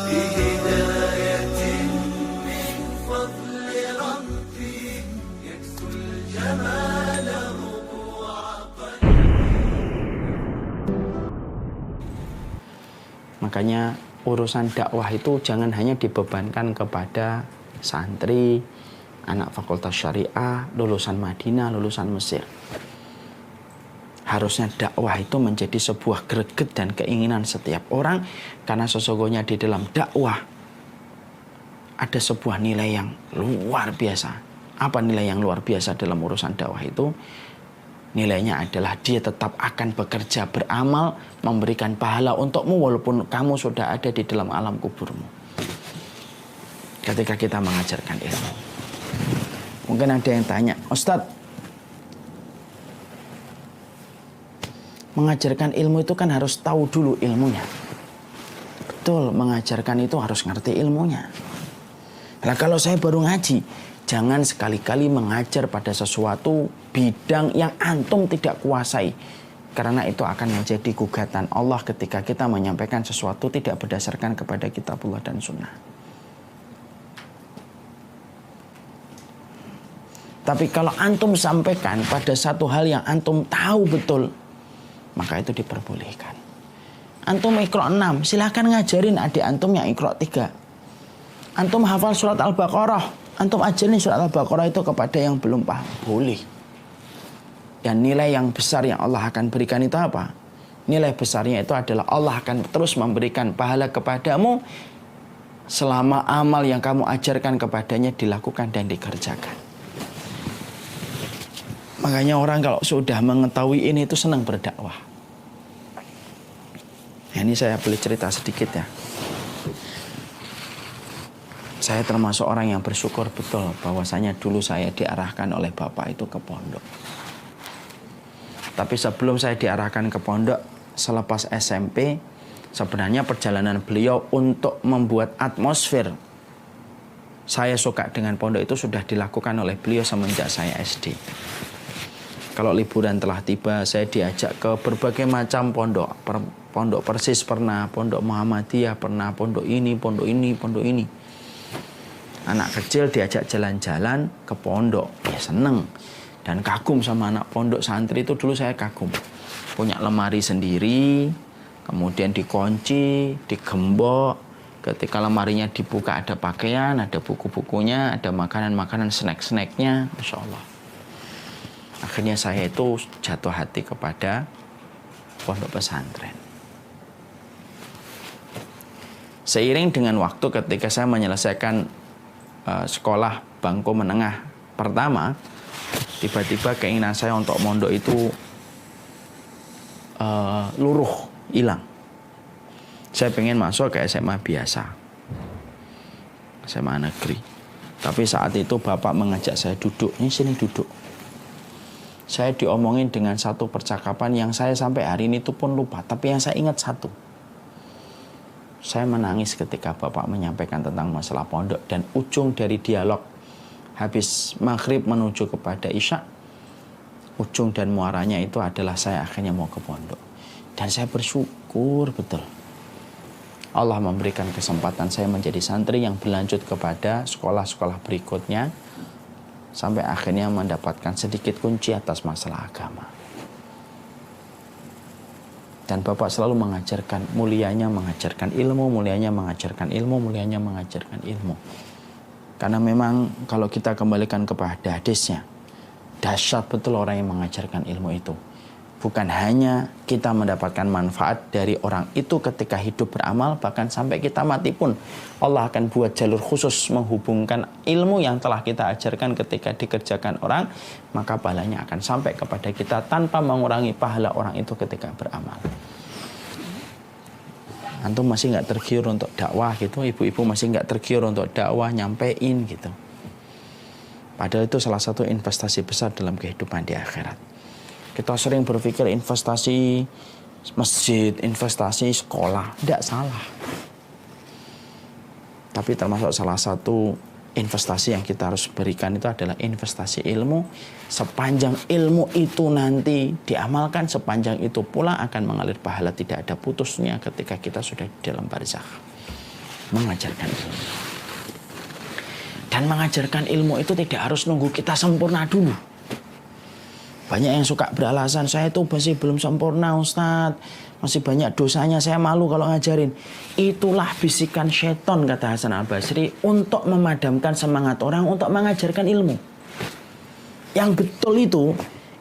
بهداية من فضل ربي يكسو الجمال ربوع قلبي. Makanya urusan dakwah itu jangan hanya dibebankan kepada santri, anak fakultas syariah, lulusan Madinah, lulusan Mesir. Harusnya dakwah itu menjadi sebuah greget dan keinginan setiap orang, karena sesungguhnya di dalam dakwah ada sebuah nilai yang luar biasa. Apa nilai yang luar biasa dalam urusan dakwah itu? Nilainya adalah dia tetap akan bekerja, beramal, memberikan pahala untukmu walaupun kamu sudah ada di dalam alam kuburmu. Ketika kita mengajarkan ilmu. Mungkin ada yang tanya, Ustadz, mengajarkan ilmu itu kan harus tahu dulu ilmunya. Betul, mengajarkan itu harus ngerti ilmunya. Nah, kalau saya baru ngaji, jangan sekali-kali mengajar pada sesuatu bidang yang antum tidak kuasai. Karena itu akan menjadi gugatan Allah ketika kita menyampaikan sesuatu tidak berdasarkan kepada kitabullah dan sunnah. Tapi kalau antum sampaikan pada satu hal yang antum tahu betul, maka itu diperbolehkan. Antum Iqra 6, silahkan ngajarin adik antum yang Iqra 3. Antum hafal surat Al-Baqarah, antum ajarin surat Al-Baqarah itu kepada yang belum paham. Boleh. Dan nilai yang besar yang Allah akan berikan itu apa? Nilai besarnya itu adalah Allah akan terus memberikan pahala kepadamu selama amal yang kamu ajarkan kepadanya dilakukan dan dikerjakan. Makanya orang kalau sudah mengetahui ini itu senang berdakwah. Nah, ini saya boleh cerita sedikit ya. Saya termasuk orang yang bersyukur betul bahwasanya dulu saya diarahkan oleh bapak itu ke pondok. Tapi sebelum saya diarahkan ke pondok, selepas SMP, sebenarnya perjalanan beliau untuk membuat atmosfer saya suka dengan pondok itu sudah dilakukan oleh beliau semenjak saya SD. Kalau liburan telah tiba, saya diajak ke berbagai macam pondok. Pondok Persis pernah, pondok Muhammadiyah pernah, pondok ini, pondok ini, pondok ini. Anak kecil diajak jalan-jalan ke pondok, ya seneng. Dan kagum sama anak pondok santri itu dulu saya kagum. Punya lemari sendiri, kemudian dikunci, digembok. Ketika lemarinya dibuka ada pakaian, ada buku-bukunya, ada makanan-makanan, snack-snacknya, Masya Allah. Akhirnya saya itu jatuh hati kepada pondok pesantren. Seiring dengan waktu ketika saya menyelesaikan sekolah bangku menengah pertama, tiba-tiba keinginan saya untuk mondok itu luruh, hilang. Saya pengen masuk ke SMA biasa, SMA negeri. Tapi saat itu bapak mengajak saya duduk, ini sini duduk. Saya diomongin dengan satu percakapan yang saya sampai hari ini itu pun lupa. Tapi yang saya ingat satu. Saya menangis ketika bapak menyampaikan tentang masalah pondok. Dan ujung dari dialog habis maghrib menuju kepada isya, ujung dan muaranya itu adalah saya akhirnya mau ke pondok. Dan saya bersyukur betul. Allah memberikan kesempatan saya menjadi santri yang berlanjut kepada sekolah-sekolah berikutnya. Sampai akhirnya mendapatkan sedikit kunci atas masalah agama. Dan bapak selalu mengajarkan, mulianya mengajarkan ilmu, mulianya mengajarkan ilmu, mulianya mengajarkan ilmu. Karena memang kalau kita kembalikan kepada hadisnya, dahsyat betul orang yang mengajarkan ilmu itu. Bukan hanya kita mendapatkan manfaat dari orang itu ketika hidup beramal, bahkan sampai kita mati pun Allah akan buat jalur khusus menghubungkan ilmu yang telah kita ajarkan ketika dikerjakan orang, maka pahalanya akan sampai kepada kita tanpa mengurangi pahala orang itu ketika beramal. Antum masih nggak tergiur untuk dakwah gitu, ibu-ibu masih nggak tergiur untuk dakwah, nyampein gitu. Padahal itu salah satu investasi besar dalam kehidupan di akhirat. Kita sering berpikir investasi masjid, investasi sekolah. Tidak salah. Tapi termasuk salah satu investasi yang kita harus berikan itu adalah investasi ilmu. Sepanjang ilmu itu nanti diamalkan, sepanjang itu pula akan mengalir pahala, tidak ada putusnya ketika kita sudah di dalam barzakh. Mengajarkan ilmu. Dan mengajarkan ilmu itu tidak harus nunggu kita sempurna dulu. Banyak yang suka beralasan, saya itu masih belum sempurna Ustadz, masih banyak dosanya, saya malu kalau ngajarin. Itulah bisikan syaitan, kata Hasan Al-Basri, untuk memadamkan semangat orang untuk mengajarkan ilmu. Yang betul itu,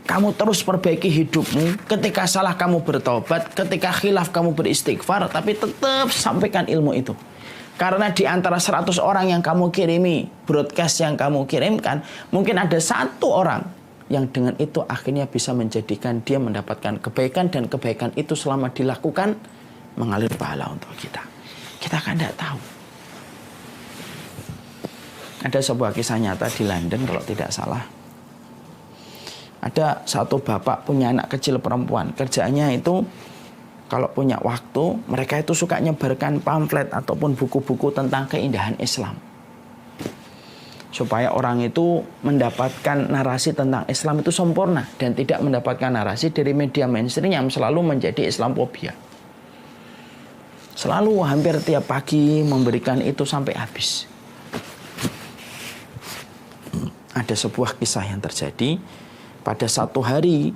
kamu terus perbaiki hidupmu. Ketika salah kamu bertobat, ketika khilaf kamu beristighfar, tapi tetap sampaikan ilmu itu. Karena di antara 100 orang yang kamu kirimi, broadcast yang kamu kirimkan, mungkin ada 1 orang yang dengan itu akhirnya bisa menjadikan dia mendapatkan kebaikan, dan kebaikan itu selama dilakukan mengalir pahala untuk kita. Kita kan tidak tahu. Ada sebuah kisah nyata di London kalau tidak salah. Ada satu bapak punya anak kecil perempuan. Kerjaannya itu kalau punya waktu, mereka itu suka nyebarkan pamflet ataupun buku-buku tentang keindahan Islam. Supaya orang itu mendapatkan narasi tentang Islam itu sempurna dan tidak mendapatkan narasi dari media mainstream yang selalu menjadi Islamophobia. Selalu hampir tiap pagi memberikan itu sampai habis. Ada sebuah kisah yang terjadi pada satu hari,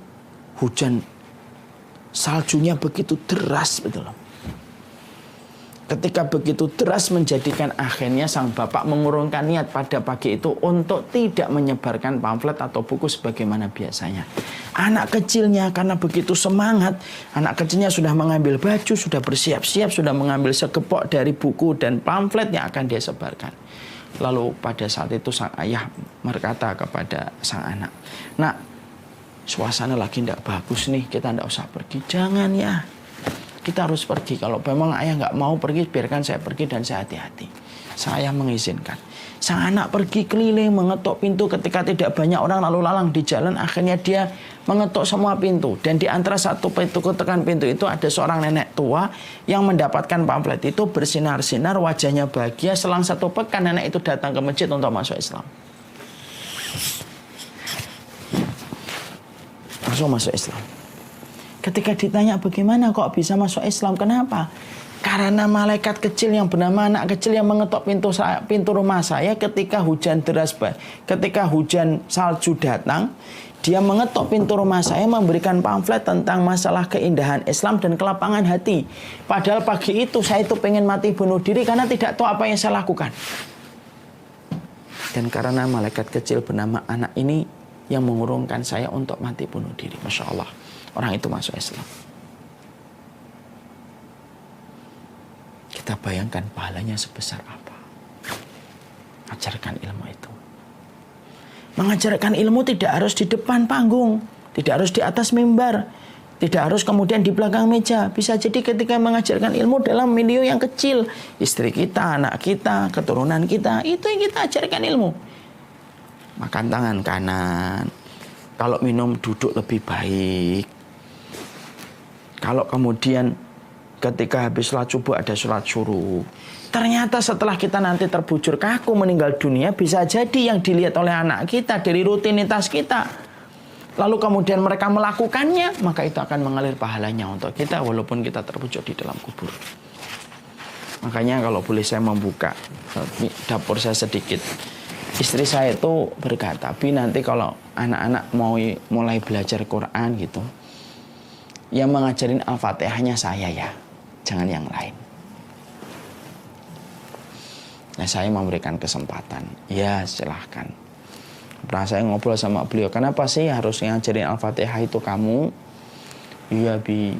hujan saljunya begitu deras, betul. Ketika begitu deras menjadikan akhirnya sang bapak mengurungkan niat pada pagi itu untuk tidak menyebarkan pamflet atau buku sebagaimana biasanya. Anak kecilnya karena begitu semangat, anak kecilnya sudah mengambil baju, sudah bersiap-siap, sudah mengambil segepok dari buku dan pamflet yang akan dia sebarkan. Lalu pada saat itu sang ayah berkata kepada sang anak, "Nak, suasana lagi tidak bagus nih, kita tidak usah pergi." "Jangan ya, kita harus pergi. Kalau memang ayah nggak mau pergi, biarkan saya pergi dan saya hati-hati. Saya mengizinkan." Sang anak pergi keliling mengetuk pintu ketika tidak banyak orang lalu lalang di jalan. Akhirnya dia mengetuk semua pintu. Dan di antara satu pintu ketukan pintu itu ada seorang nenek tua yang mendapatkan pamflet itu bersinar-sinar, wajahnya bahagia. Selang 1 pekan nenek itu datang ke masjid untuk masuk Islam. Langsung masuk Islam. Ketika ditanya bagaimana kok bisa masuk Islam, kenapa? Karena malaikat kecil yang bernama anak kecil yang mengetuk pintu rumah saya ketika hujan deras, ketika hujan salju datang, dia mengetuk pintu rumah saya memberikan pamflet tentang masalah keindahan Islam dan kelapangan hati. Padahal pagi itu saya itu pengen mati bunuh diri karena tidak tahu apa yang saya lakukan. Dan karena malaikat kecil bernama anak ini yang mengurungkan saya untuk mati bunuh diri. Masya Allah. Orang itu masuk Islam. Kita bayangkan pahalanya sebesar apa. Ajarkan ilmu itu. Mengajarkan ilmu tidak harus di depan panggung, tidak harus di atas mimbar, tidak harus kemudian di belakang meja. Bisa jadi ketika mengajarkan ilmu dalam video yang kecil, istri kita, anak kita, keturunan kita, itu yang kita ajarkan ilmu. Makan tangan kanan, kalau minum duduk lebih baik. Kalau kemudian ketika habis sholat subuh ada sholat syuruk. Ternyata setelah kita nanti terbujur kaku meninggal dunia, bisa jadi yang dilihat oleh anak kita dari rutinitas kita. Lalu kemudian mereka melakukannya, maka itu akan mengalir pahalanya untuk kita walaupun kita terbujur di dalam kubur. Makanya kalau boleh saya membuka dapur saya sedikit. Istri saya itu berkata, "Bi, nanti kalau anak-anak mau mulai belajar Quran gitu, yang mengajarin Al-Fatihahnya saya ya, jangan yang lain." Nah, saya memberikan kesempatan. Ya, silahkan. Pernah saya ngobrol sama beliau, "Kenapa sih harus ngajarin Al-Fatihah itu kamu?" "Iya, Bi.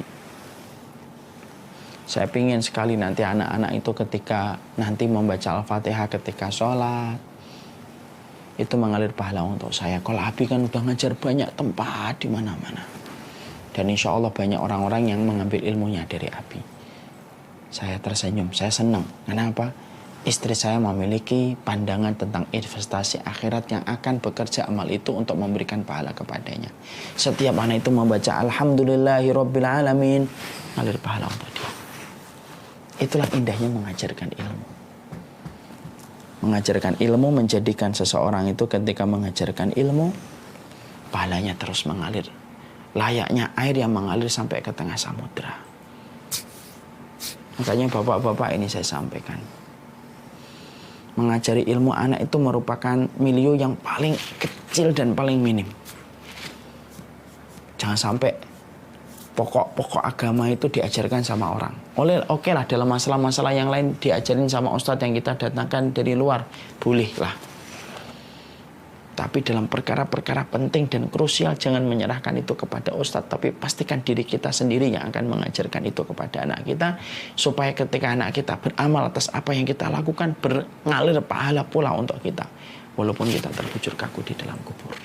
Saya pingin sekali nanti anak-anak itu ketika nanti membaca Al-Fatihah ketika sholat, itu mengalir pahala untuk saya. Kalau Abi kan udah ngajar banyak tempat di mana-mana. Dan insya Allah banyak orang-orang yang mengambil ilmunya dari Abi." Saya tersenyum, saya senang. Kenapa? Istri saya memiliki pandangan tentang investasi akhirat yang akan bekerja amal itu untuk memberikan pahala kepadanya. Setiap anak itu membaca Alhamdulillahirabbil alamin, mengalir pahala untuk dia. Itulah indahnya mengajarkan ilmu. Mengajarkan ilmu menjadikan seseorang itu ketika mengajarkan ilmu, pahalanya terus mengalir. Layaknya air yang mengalir sampai ke tengah samudera. Makanya bapak-bapak ini saya sampaikan. Mengajari ilmu anak itu merupakan milieu yang paling kecil dan paling minim. Jangan sampai pokok-pokok agama itu diajarkan sama orang. Oke lah, dalam masalah-masalah yang lain diajarin sama ustadz yang kita datangkan dari luar, bolehlah. Tapi dalam perkara-perkara penting dan krusial jangan menyerahkan itu kepada ustadz, tapi pastikan diri kita sendiri yang akan mengajarkan itu kepada anak kita, supaya ketika anak kita beramal atas apa yang kita lakukan, mengalir pahala pula untuk kita, walaupun kita terbujur kaku di dalam kubur.